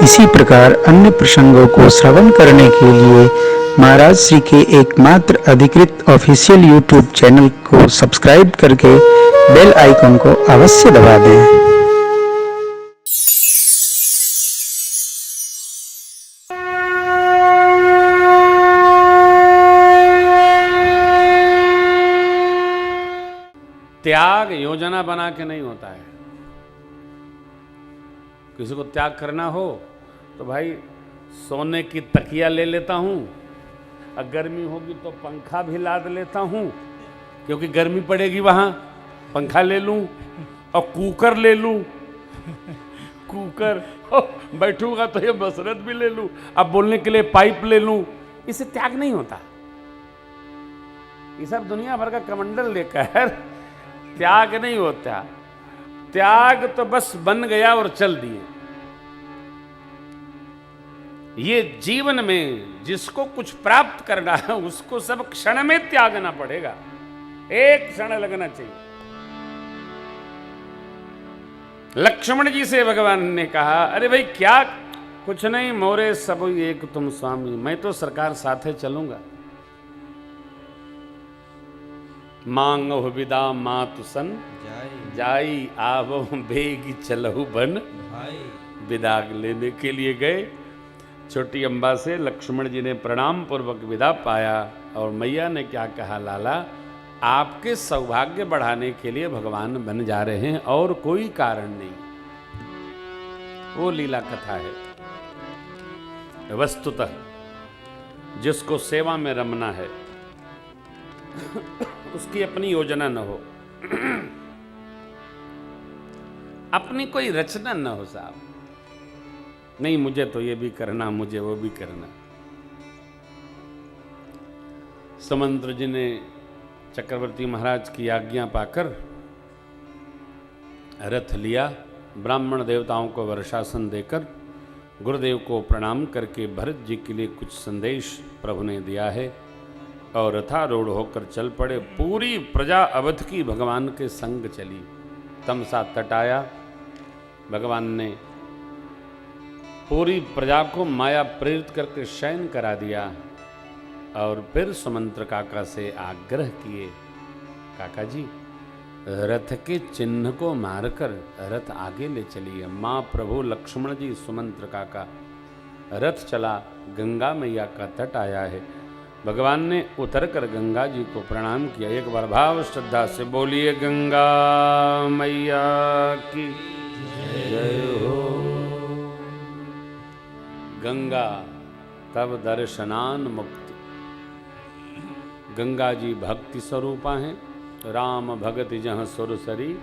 इसी प्रकार अन्य प्रसंगों को श्रवण करने के लिए महाराज श्री के एकमात्र अधिकृत ऑफिशियल यूट्यूब चैनल को सब्सक्राइब करके बेल आइकन को अवश्य दबा दें। त्याग योजना बना के नहीं होता है। किसी को त्याग करना हो तो भाई सोने की तकिया ले लेता हूँ, और गर्मी होगी तो पंखा भी लाद लेता हूँ, क्योंकि गर्मी पड़ेगी वहाँ, पंखा ले लूँ और कुकर ले लूँ, कुकर बैठूंगा तो ये बसरत भी ले लूँ, अब बोलने के लिए पाइप ले लूँ। इससे त्याग नहीं होता। ये सब दुनिया भर का कमंडल लेकर त्याग नहीं होता। त्याग तो बस बन गया और चल दिए। ये जीवन में जिसको कुछ प्राप्त करना है उसको सब क्षण में त्यागना पड़ेगा, एक क्षण लगना चाहिए। लक्ष्मण जी से भगवान ने कहा, अरे भाई क्या, कुछ नहीं, मोरे सब एक तुम स्वामी, मैं तो सरकार साथे चलूंगा। मांगो विदा मातु सन जाई आवो बेगी चलहु बन। विदा लेने के लिए गए। छोटी अम्बा से लक्ष्मण जी ने प्रणाम पूर्वक विदा पाया और मैया ने क्या कहा, लाला आपके सौभाग्य बढ़ाने के लिए भगवान बन जा रहे हैं और कोई कारण नहीं। वो लीला कथा है। वस्तुतः जिसको सेवा में रमना है उसकी अपनी योजना न हो, अपनी कोई रचना न हो। साहब नहीं, मुझे तो ये भी करना, मुझे वो भी करना। सुमंत्र जी ने चक्रवर्ती महाराज की आज्ञा पाकर रथ लिया, ब्राह्मण देवताओं को वर्षासन देकर गुरुदेव को प्रणाम करके भरत जी के लिए कुछ संदेश प्रभु ने दिया है और रथारूढ़ होकर चल पड़े। पूरी प्रजा अवध की भगवान के संग चली। तमसा तट आया, भगवान ने पूरी प्रजा को माया प्रेरित करके शयन करा दिया और फिर सुमंत्र काका से आग्रह किए, काका जी रथ के चिन्ह को मारकर रथ आगे ले चलिए। माँ प्रभु लक्ष्मण जी सुमंत्र काका, रथ चला, गंगा मैया का तट आया है। भगवान ने उतरकर गंगा जी को प्रणाम किया। एक बार भाव श्रद्धा से बोलिए, गंगा मैया की जय हो। गंगा तब दर्शनान मुक्ति। गंगा जी भक्ति स्वरूपा हैं। राम भगति जहाँ सुरसरी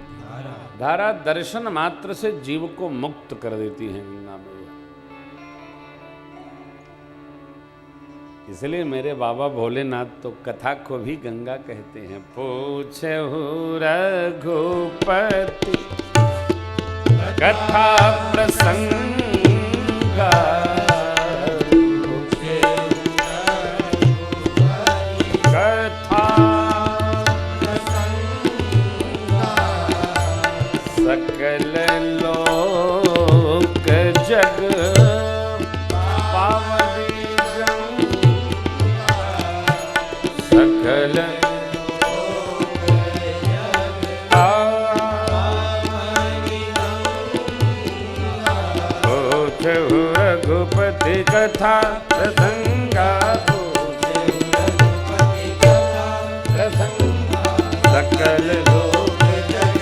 धारा, दर्शन मात्र से जीव को मुक्त कर देती हैं गंगा मैया। इसलिए मेरे बाबा भोलेनाथ तो कथा को भी गंगा कहते हैं। पूछहु रघुपति कथा प्रसंगा, कथा सकल लोक जग पावनी, सकल रघुपति कथा प्रसंगा, सकल लोक जग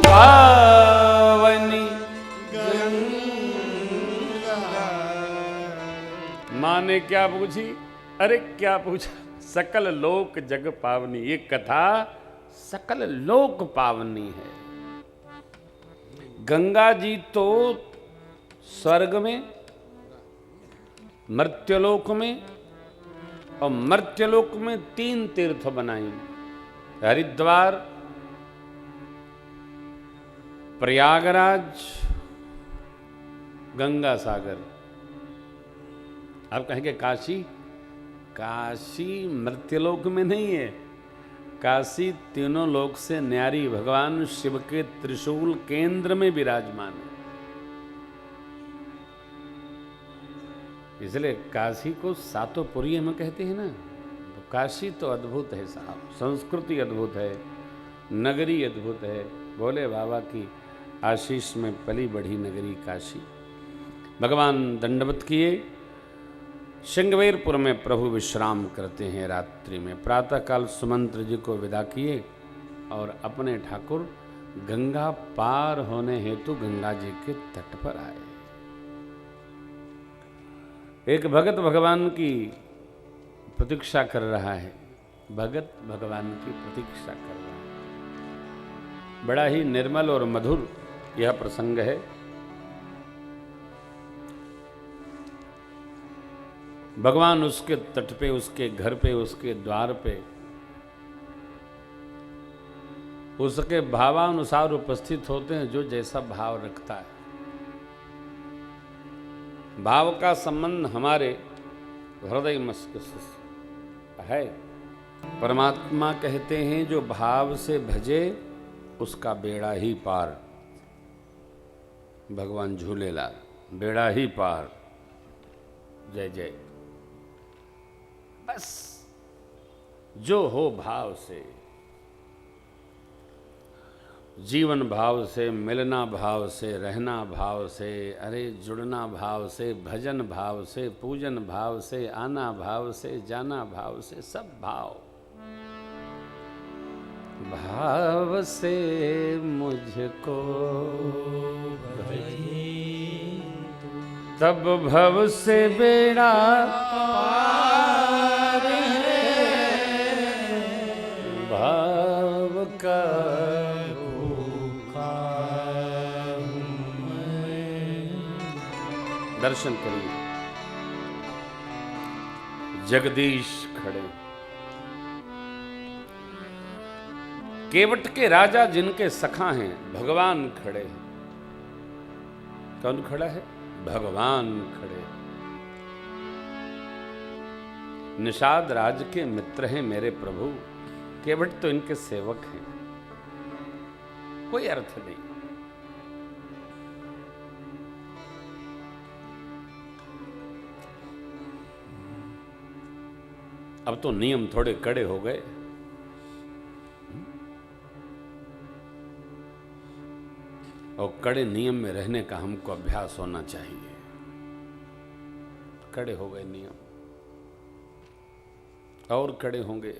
पावनी गंगा। माँ ने क्या पूछी? अरे क्या पूछा? सकल लोक जग पावनी। ये कथा सकल लोक पावनी है। गंगा जी तो स्वर्ग में, मर्त्यलोक में, और मर्त्यलोक में 3 तीर्थ बनाई, हरिद्वार, प्रयागराज, गंगा सागर। आप कहेंगे काशी, काशी मर्त्यलोक में नहीं है, काशी तीनों लोक से न्यारी, भगवान शिव के त्रिशूल केंद्र में विराजमान है। इसलिए काशी को सातों पुरी में कहते हैं ना, तो काशी तो अद्भुत है साहब, संस्कृति अद्भुत है, नगरी अद्भुत है, भोले बाबा की आशीष में पली बढ़ी नगरी काशी। भगवान दंडवत किए, श्रृंगवेरपुर में प्रभु विश्राम करते हैं रात्रि में। प्रातःकाल सुमंत्र जी को विदा किए और अपने ठाकुर गंगा पार होने हेतु गंगा जी के तट पर आए। एक भगत भगवान की प्रतीक्षा कर रहा है, भगत भगवान की प्रतीक्षा कर रहा है। बड़ा ही निर्मल और मधुर यह प्रसंग है। भगवान उसके तट पे, उसके घर पे, उसके द्वार पे उसके भावानुसार उपस्थित होते हैं, जो जैसा भाव रखता है। भाव का संबंध हमारे हृदय मस्तिष्क से है। परमात्मा कहते हैं जो भाव से भजे उसका बेड़ा ही पार। भगवान झूलेलाल, बेड़ा ही पार, जय जय। बस जो हो भाव से, जीवन भाव से, मिलना भाव से, रहना भाव से, अरे जुड़ना भाव से, भजन भाव से, पूजन भाव से, आना भाव से, जाना भाव से, सब भाव। भाव से मुझको तब भव से बेड़ा पार है। भाव का दर्शन करिए। जगदीश खड़े, केवट के राजा जिनके सखा हैं, भगवान खड़े। कौन खड़ा है? भगवान खड़े। निषाद राज के मित्र हैं मेरे प्रभु, केवट तो इनके सेवक हैं। कोई अर्थ नहीं। अब तो नियम थोड़े कड़े हो गए। और कड़े नियम में रहने का हमको अभ्यास होना चाहिए। कड़े हो गए नियम, और कड़े होंगे।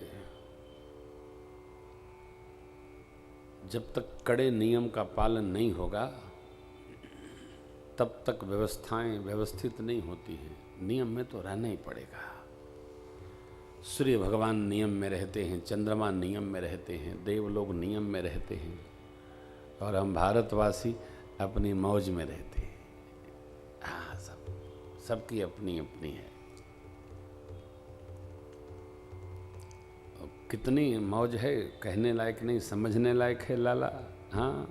जब तक कड़े नियम का पालन नहीं होगा तब तक व्यवस्थाएं व्यवस्थित नहीं होती हैं। नियम में तो रहना ही पड़ेगा। सूर्य भगवान नियम में रहते हैं, चंद्रमा नियम में रहते हैं, देवलोग नियम में रहते हैं, और हम भारतवासी अपनी मौज में रहते हैं। हाँ, सबकी अपनी अपनी है। कितनी मौज है, कहने लायक नहीं, समझने लायक है लाला। हाँ,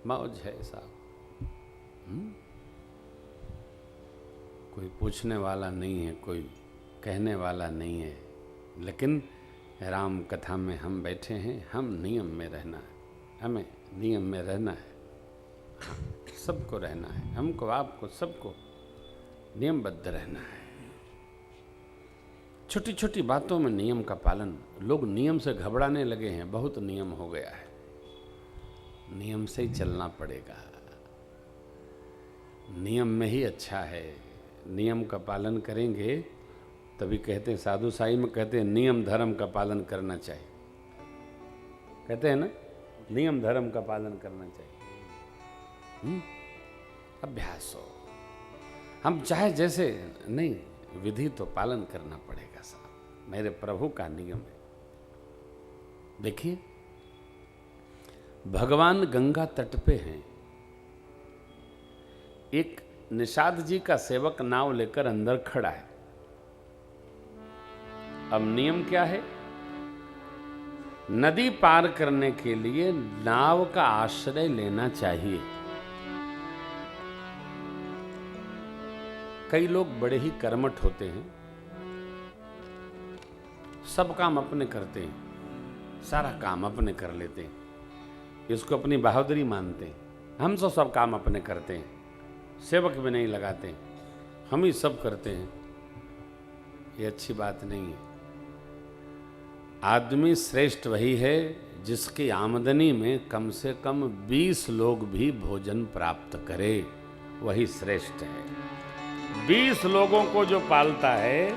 मौज है साहब। कोई पूछने वाला नहीं है, कोई कहने वाला नहीं है। लेकिन राम कथा में हम बैठे हैं, हम नियम में रहना है, हमें नियम में रहना है। सबको रहना है, हमको, आपको, सबको नियमबद्ध रहना है। छोटी छोटी बातों में नियम का पालन। लोग नियम से घबराने लगे हैं, बहुत नियम हो गया है। नियम से ही चलना पड़ेगा, नियम में ही अच्छा है। नियम का पालन करेंगे तभी कहते हैं, साधु साई में कहते हैं नियम धर्म का पालन करना चाहिए। कहते हैं ना, नियम धर्म का पालन करना चाहिए। अभ्यास हो। हम चाहे जैसे नहीं, विधि तो पालन करना पड़ेगा साहब। मेरे प्रभु का नियम है। देखिए, भगवान गंगा तट पे हैं। एक निषाद जी का सेवक नाव लेकर अंदर खड़ा है। अब नियम क्या है? नदी पार करने के लिए नाव का आश्रय लेना चाहिए। कई लोग बड़े ही कर्मठ होते हैं, सब काम अपने करते हैं। सारा काम अपने कर लेते हैं, इसको अपनी बहादुरी मानते हैं। हम तो सब काम अपने करते हैं, सेवक भी नहीं लगाते, हम ही सब करते हैं। ये अच्छी बात नहीं है। आदमी श्रेष्ठ वही है जिसकी आमदनी में कम से कम 20 लोग भी भोजन प्राप्त करे, वही श्रेष्ठ है। 20 लोगों को जो पालता है,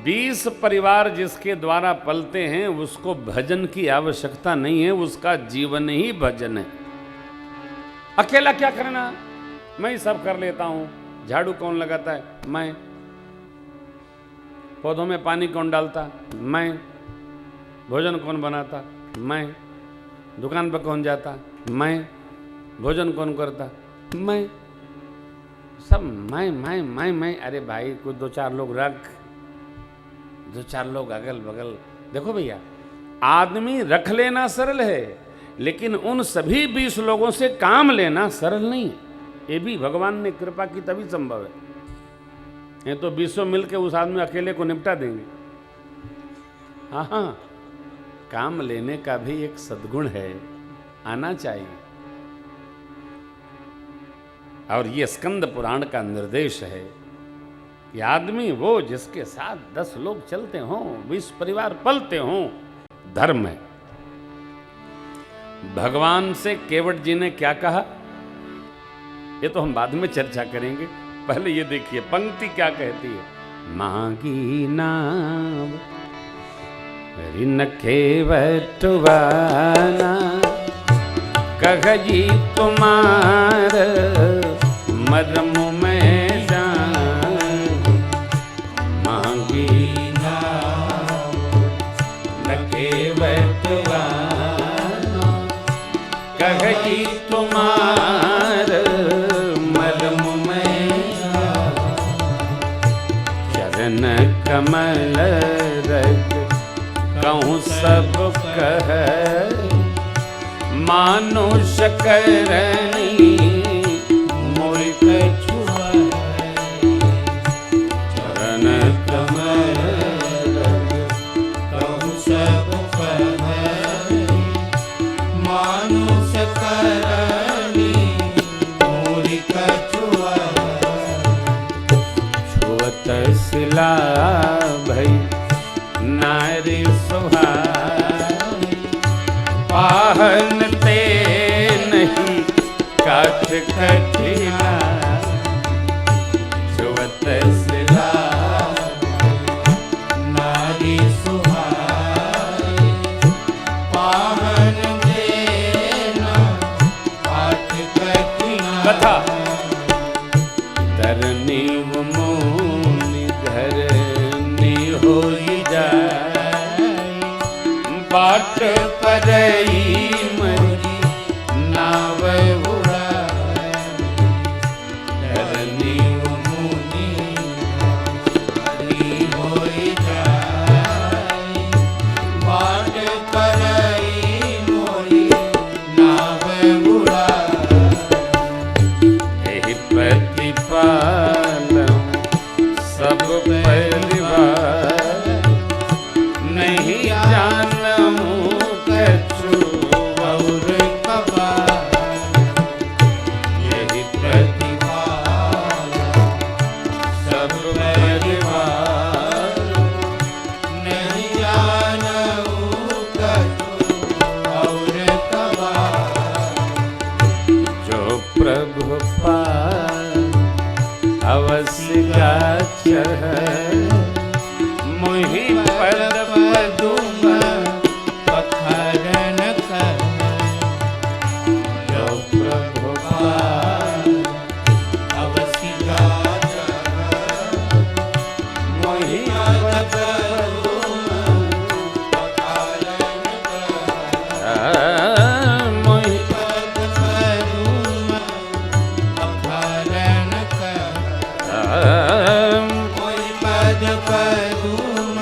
20 परिवार जिसके द्वारा पलते हैं, उसको भजन की आवश्यकता नहीं है, उसका जीवन ही भजन है। अकेला क्या करना, मैं ही सब कर लेता हूं। झाड़ू कौन लगाता है? मैं। पौधों में पानी कौन डालता? मैं। भोजन कौन बनाता? मैं। दुकान पर कौन जाता? मैं। भोजन कौन करता? मैं। सब मैं। अरे भाई, कुछ 2-4 लोग रख, 2-4 लोग अगल बगल। देखो भैया, आदमी रख लेना सरल है, लेकिन उन सभी 20 लोगों से काम लेना सरल नहीं है। ये भी भगवान ने कृपा की तभी संभव है। ये तो 20 मिलकर उस आदमी अकेले को निपटा देंगे। हाँ, काम लेने का भी एक सद्गुण है, आना चाहिए। और ये स्कंद पुराण का निर्देश है कि आदमी वो जिसके साथ 10 लोग चलते हों, 20 परिवार पलते हों, धर्म है। भगवान से केवट जी ने क्या कहा, ये तो हम बाद में चर्चा करेंगे। पहले ये देखिए पंक्ति क्या कहती है। मांगी नाम ऋण केवटवाना, कही तुम्हार मरम में जान। मांगी नाम न केवटवाना, कही तुम्हार मरम में जान। चरण कमल रज कहूँ सब कह, मानुष करनी मोर कछुआ। चरण कमल कहूँ सब कह, मानुष करनी मोर कछुआ। छुअत सिला भई नारी सुहाई, पाहन ते नहीं काठ कठिना। छुअत सिला नारी सुहाई, पाहन देना काठ कठिना। कथा तरनी मुनि धरनी होई जाए, बाट परई मरी नाव उड़ाए। धरनी मुनि धरनी होई जाए, बाट परई मोरी नाव उड़ाए। एहि प्रतिपाल सब परिवार, नहीं जानूं कछु और कबार। यही प्रतिपाल सब परिवार, नहीं जानूं कछु और कबार। जो प्रभु पार अवश्य गाचह, मोहि पद पदुम पखरन कर। जो प्रभु पार अवश्य गाचह, मोहि पद पदुम पखरन कर। मोहि पद पदुम पखरन कर। मोहि पद पदुम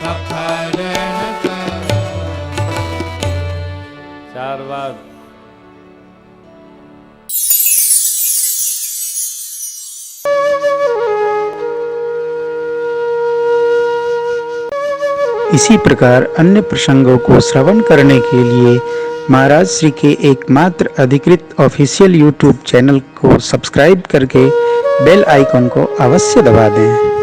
पखरन कर। 4 बार। इसी प्रकार अन्य प्रसंगों को श्रवण करने के लिए महाराज श्री के एकमात्र अधिकृत ऑफिशियल यूट्यूब चैनल को सब्सक्राइब करके बेल आइकन को अवश्य दबा दें।